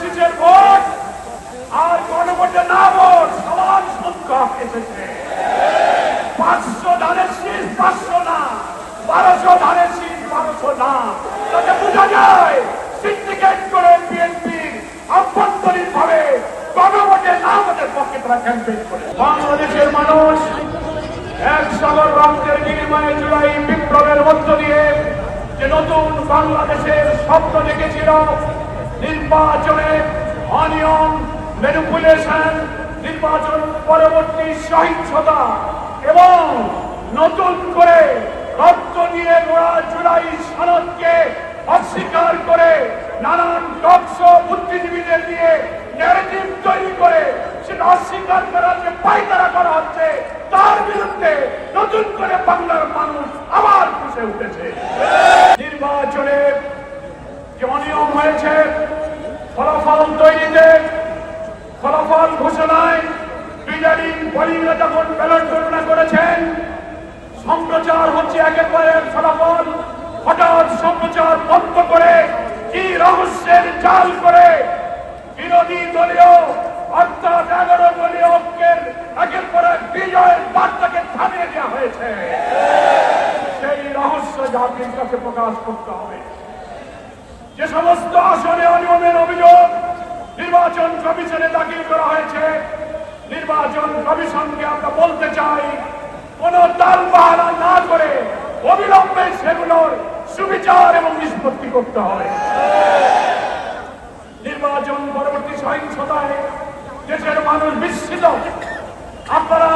শীষের ভোট আর গণভোটে না ভোট সমান সংখ্যক এসেছে। 500 ধানের শীষ 500 না, 1200 ধানের শীষ 1200 না। তাতে বোঝা যায় সিন্ডিকেট করে বিএনপি আভ্যন্তরীণ ভাবে গণভোটে না ভোটের পক্ষে তারা ক্যাম্পেইন করে। বাংলাদেশের মানুষ এক সাগর রক্তের বিনিময়ে জুলাই বিপ্লবের মধ্য দিয়ে যে নতুন বাংলাদেশের স্বপ্ন দেখেছিল, নির্বাচনে অনিয়ম, ম্যানিপুলেশন, নির্বাচন পরবর্তী সহিংসতা এবং নতুন করে রক্ত দিয়ে গড়া জুলাই সনদকে অস্বীকার করে নানান টকশো বুদ্ধিজীবীদের দিয়ে ন্যারেটিভ তৈরি করে সেটা অস্বীকার করার যে পায়তারা করা হচ্ছে, তার বিরুদ্ধে নতুন করে বাংলার মানুষ আবার ফুঁসে উঠেছে। নির্বাচনে যে অনিয়ম হয়েছে, ফলাফল তৈরিতে, ফলাফল ঘোষণায় প্রিজাইডিং বডিরা যখন ব্যালট গণনা করেছেন, সম্প্রচার হচ্ছে একের পর এক ফলাফল, হঠাৎ সম্প্রচার বন্ধ করে কি রহস্যের জাল করে বিরোধী দলীয় অর্থাৎ 11 দলীয় ঐক্যের একের পর এক বিজয়ের বার্তাকে থামিয়ে দেওয়া হয়েছে। সেই রহস্য জাতির কাছে প্রকাশ করতে হবে। যে সমস্ত আসনে অনিয়মের অভিযোগ নির্বাচন কমিশনে দাখিল করা হয়েছে, নির্বাচন কমিশনকে আমরা বলতে চাই, কোন তালবাহানা না করে অবিলম্বে সেগুলোর সুবিচার এবং নিষ্পত্তি করতে হবে। নির্বাচন পরবর্তী সহিংসতায় দেশের মানুষ বিস্মিত। আপনারা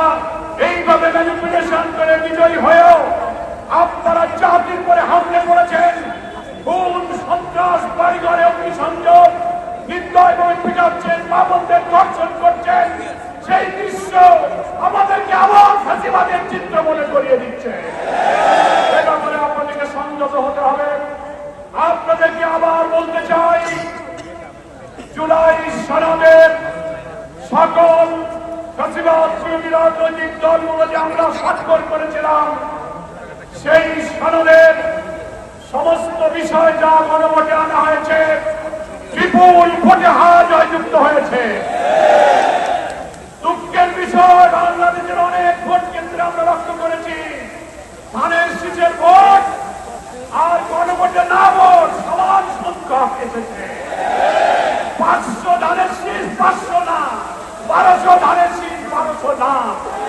এইভাবে ম্যানিপুলেশন করে বিজয়ী হয়েও আপনারা জাতির পরে হামলে করেছেন, খুন, সন্ত্রাস, বাড়িঘরে অগ্নিসংযোগ, নিন্দা এবং পিটাচ্ছেন, মা-বোনদের ধর্ষণ করছেন। সেই দৃশ্য আমাদেরকে আবার ফাঁসিবাদের চিত্র মনে করিয়ে দিচ্ছে। এটা করে আপনাদেরকে সংযত হতে হবে। আপনাদেরকে আবার বলতে চাই, জুলাই সনদের সকল ফাঁসিবাদ বিরোধী রাজনৈতিক দলগুলো যে আমরা স্বাক্ষর করেছিলাম, সেই সনদের সমস্ত বিষয় যা গণভোটে আনা হয়েছে, বিপুল ভোটে হার জয়যুক্ত হয়েছে। দুঃখের বিষয়, বাংলাদেশের অনেক ভোট কেন্দ্রে আমরা লক্ষ্য করেছি ধানের শীষের ভোট আর গণভোটে না ভোট সমান সংখ্যক এসেছে। 500 ধানের শীষ 500 না, 1200 ধানের শীষ 1200 না।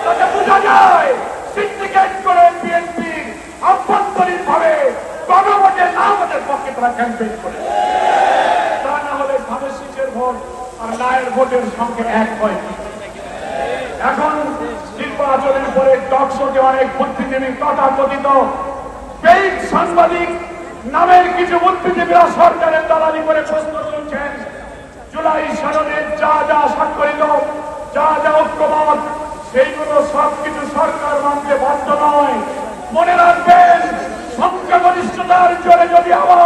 তাতে বোঝা যায় সিন্ডিকেট করে বিএনপি আভ্যন্তরীণ ভাবে গণভোটে না ভোটের পক্ষে তারা ক্যাম্পেইন করে। তা না হলে ধানের শীষের ভোট আর নায়ের ভোটের সঙ্গে এক হয়। এখন নির্বাচনের পরে টকশোতে অনেক বুদ্ধিজীবী, তথাকথিত পেইড সাংবাদিক নামের কিছু বুদ্ধিজীবীরা সরকারের দালালি করে প্রশ্ন তুলছেন, জুলাই সনদে যা যা স্বাক্ষরিত, যা যা ঐক্যমত, সেইগুলো সবকিছু সরকার মানতে বাধ্য নয়। মনে রাখবেন, সংখ্যাগরিষ্ঠতার জোরে যদি আবার